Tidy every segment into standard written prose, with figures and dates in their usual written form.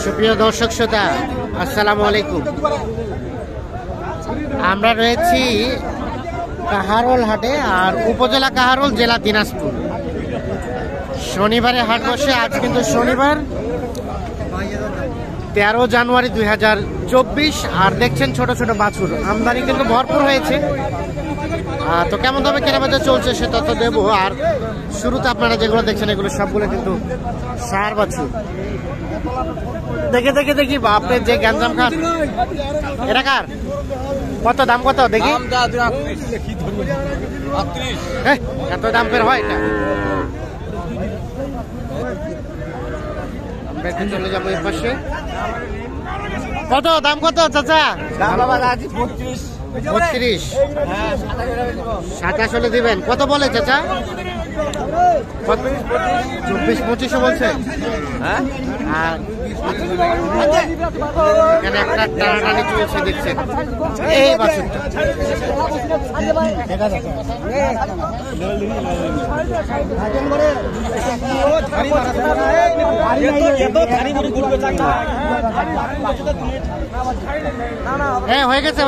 সুপ্রিয় দর্শক শ্রোতা, আসসালামু আলাইকুম। আমরা রয়েছি কাহারোল হাটে, আর উপজেলা কাহারোল, জেলা দিনাজপুর। শনিবারে হাট বসে। আজ কিন্তু শনিবার 13 জানুয়ারি 2024। আর দেখছেন ছোট ছোট বাছুর, আমদানি কিন্তু ভরপুর হয়েছে। তো কেমন ভাবে কেনাবেচা চলছে সে তথ্য দেবো। আর শুরুতে আপনারা যেগুলো দেখছেন এগুলো সবগুলো কিন্তু সার বাছুর। দেখি বাপরে যে গ্যাঞ্জাম খান। এটা কার? কত দাম? কত দেখি। এত দাম ফের হয় এটা? আমরা একটু চলে যাবো এর পাশে। কত দাম? কত চাচা? 32। 27 হলে দিবেন। কত বলে চাচা? 24-25 বলছে। আর এখানে একটা টানাটানি চলছে, দেখছেন এই বাছুরটা। হ্যাঁ, হয়ে গেছে।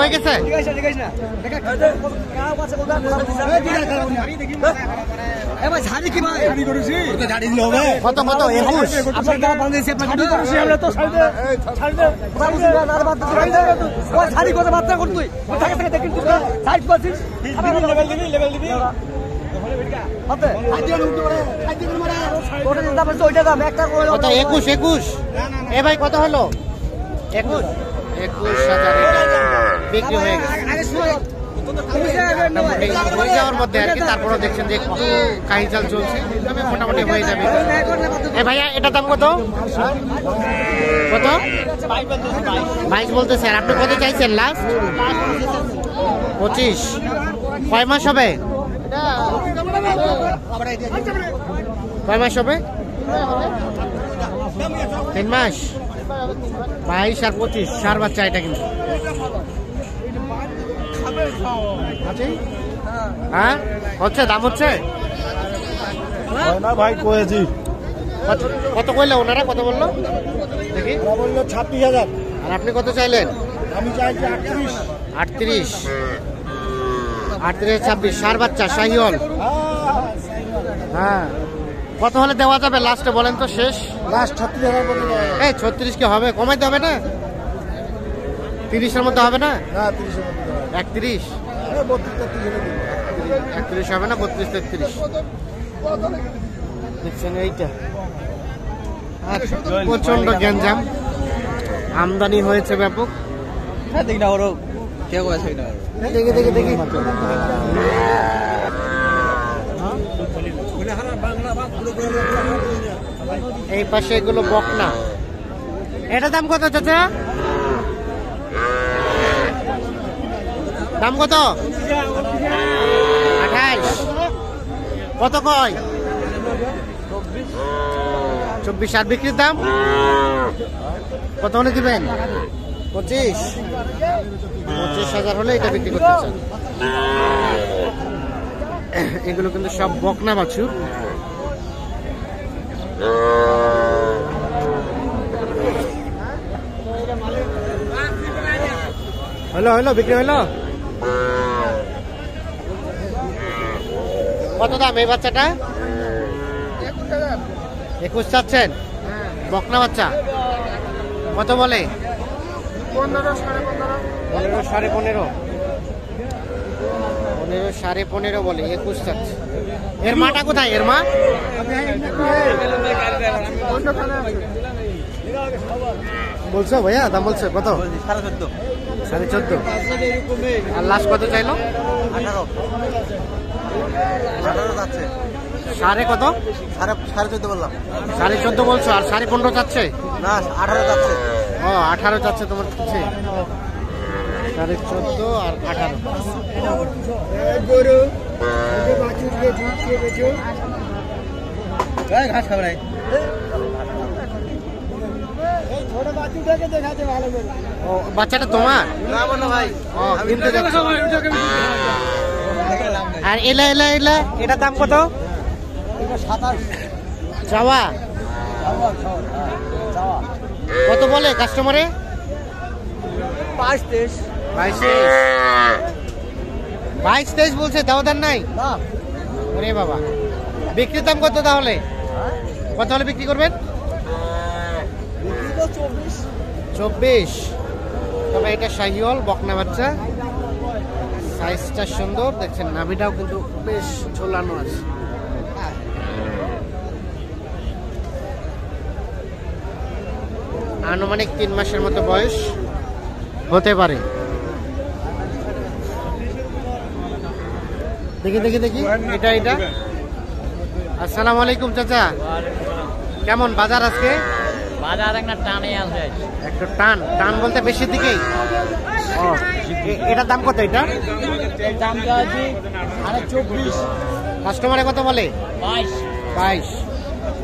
কত? 21। এ ভাই কত হলো? 21,000 বিক্রি হয়ে গেছে হয়ে যাওয়ার মধ্যে আর কি। তারপরে দেখছেন যে কাহিচাল চলছে, মোটামুটি হয়ে যাবে। এ ভাইয়া এটার দাম কত? 22 বলতেছে। আর আপনি কত চাইছেন লাস্ট? 25। কয় মাস হবে? কয় মাস হবে? 3 মাস। 22 আর 25 সার বাচ্চা এটা কিন্তু। হ্যাঁ হচ্ছে, দাম হচ্ছে না ভাই, কয়েছি। কত কইলে ওনারা? কত বললো দেখি? বললো 26,000। আর আপনি কত চাইলেন? আমি চাইছি 38। 38। 26 সার বাচ্চা শাহিওয়াল। হ্যাঁ, কত হলে দেওয়া যাবে লাস্টে বলেন তো? শেষ লাস্ট 36,000। এই 36 কি হবে? কমাইতে হবে না? 30-এর মধ্যে হবে না? 31। 31 হবে না? 32-33 দেখছেন এইটা। আর প্রচন্ড গ্যাঞ্জাম, আমদানি হয়েছে ব্যাপক। দেখি এই পাশে এগুলো বকনা। এটা দাম কত চাচা? দাম কত? 28। কত কয়? 24। আর বিক্রির দাম কত হলে দিবেন? 25,000 হলে এটা বিক্রি করতে চান। এগুলো কিন্তু সব বকনা বাছুর। হলো বিক্রি হলো। কত দাম এই বাচ্চাটা? 21 চাচ্ছেন? বকনা বাচ্চা। কত বলে? 15, 15.5। 15.5 বলে। 21 চাচ্ছে। এর মাটা কোথায়? এর মা বলছো ভাইয়া? দাম বলছে কত? 14.5। আর লাস্ট কত চাইলো? 18 যাচ্ছে। সাড়ে কত? 14.5 বললাম। 14.5 বলছো। আর 15.5 চাচ্ছে না, 18 যাচ্ছে। ও 18 চাচ্ছে তোমার কাছে। 14.5 আর 18। ঘাস খাবে। ও বাচ্চাটা তোমার? না বলো ভাই। ও কিনতে যাচ্ছ। আর এলা এটার দাম কত? 27 চাওয়া কত বলে কাস্টমারে? 22-23 22-23 বলছে, দাওদার নাই? না ওরে বাবা, বিক্রির দাম কত তাহলে? কত হলে বিক্রি করবেন? 24। তবে এটা শাহিওয়াল বকনা বাচ্চা, সাইজটা সুন্দর, দেখছেন নাভিটাও কিন্তু বেশ ঝোলানো আছে। আনুমানিক 3 মাসের মতো বয়স হতে পারে। দেখি দেখি দেখি, এটা আসসালামু আলাইকুম চাচা, কেমন বাজার আজকে? বাজার একটা টানে আছে, একটু টান বলতে বেশির দিকেই। ও, এটার দাম কত? এটা দামটা আছে 24। কাস্টমারে কত বলে? 22।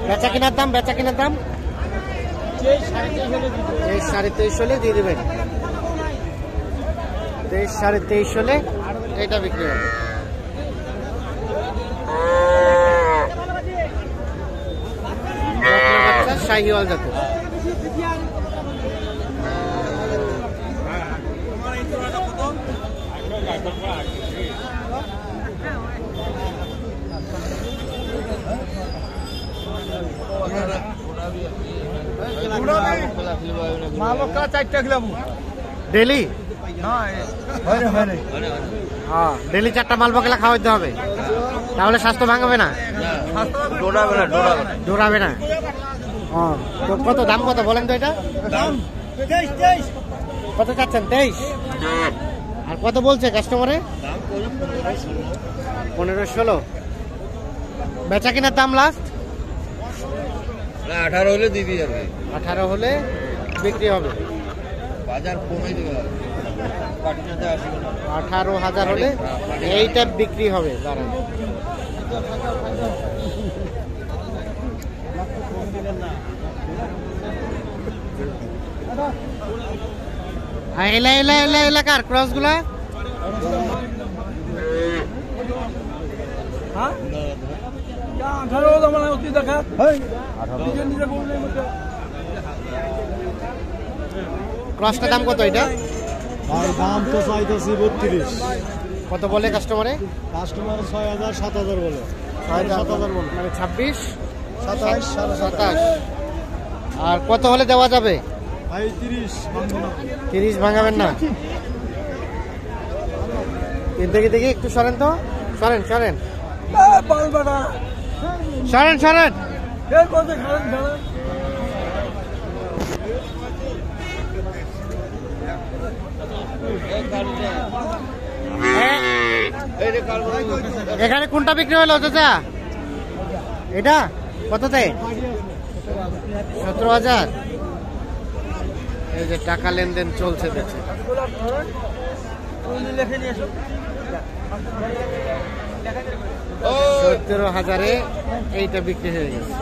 বেচা কেনার দাম? 23.5 হলে দিয়ে দেবেন। 23.5 হলে এটা বিক্রি হবে। শাহিওয়াল জাতের। ডেলি? ডেলি 4টা মাল বকলা খাওয়াইতে হবে, তাহলে স্বাস্থ্য ভাঙাবে না? ডোরাবে না। তো কত দাম কত বলেন তো? এটা কত চাচ্ছেন? 23। আর কত বলছে কাস্টমারে? 15-16। বেচা কিনার দাম লাস্ট 18 হলে দিবি আর 18 হলে বিক্রি হবে। বাজার কমে দিবে 18,000 হলে এইটা বিক্রি হবে। দাঁড়ান, এলাকার ক্রস গুলা ক্রসটার দাম কত? এটা দাম তো চাইতেছি 32। কত বলে কাস্টমারে? কাস্টমার 6,000 7,000 বলে। 7,000 বলে, মানে 26, 27, 27। আর কত হলে দেওয়া যাবে? 30 ভাঙাবেন না? দেখি একটু সরেন তো, সরেন এখানে কোনটা বিক্রি হলো চাচা? এটা কততে? 17,000। এই যে টাকা লেনদেন চলছে, দেখছে 17,000-এ এইটা বিক্রি হয়ে গেছে।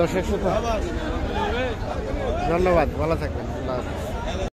দর্শক, ধন্যবাদ, ভালো থাকবেন।